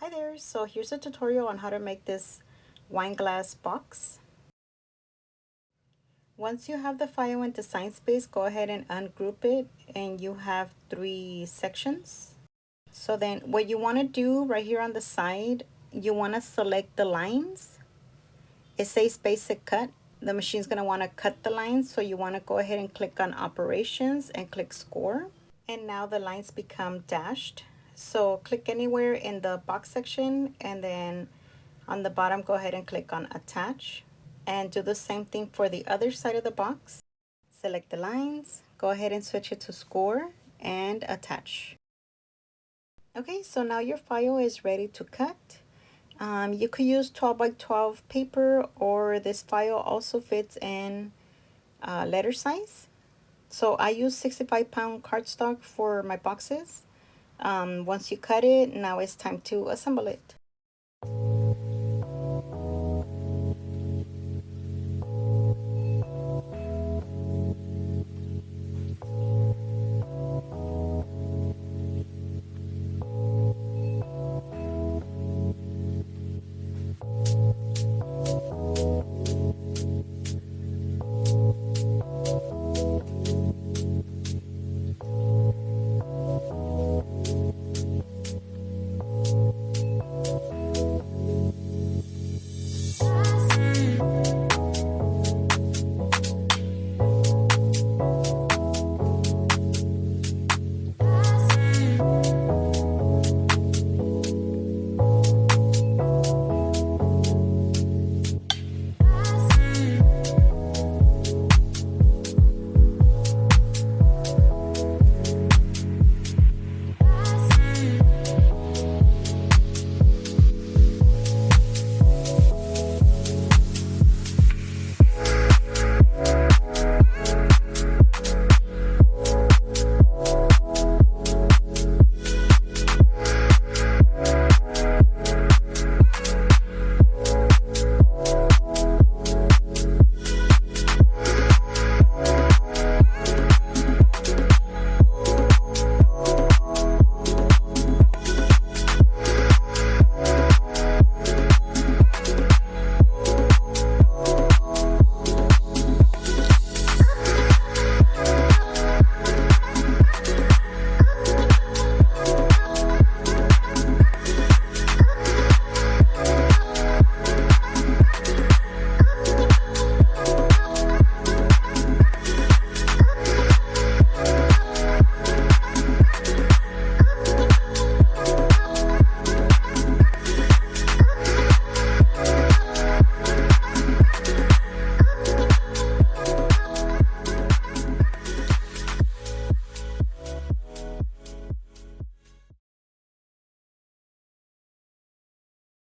Hi there, so here's a tutorial on how to make this wine glass box. Once you have the file in Design Space, go ahead and ungroup it and you have 3 sections. So then what you want to do right here on the side, you want to select the lines. It says basic cut. The machine's going to want to cut the lines, so you want to go ahead and click on operations and click score. And now the lines become dashed. So click anywhere in the box section and then on the bottom go ahead and click on attach and do the same thing for the other side of the box. Select the lines, go ahead and switch it to score and attach. Okay, so now your file is ready to cut. You could use 12 by 12 paper, or this file also fits in letter size. So I use 65-pound cardstock for my boxes. Once you cut it, now it's time to assemble it.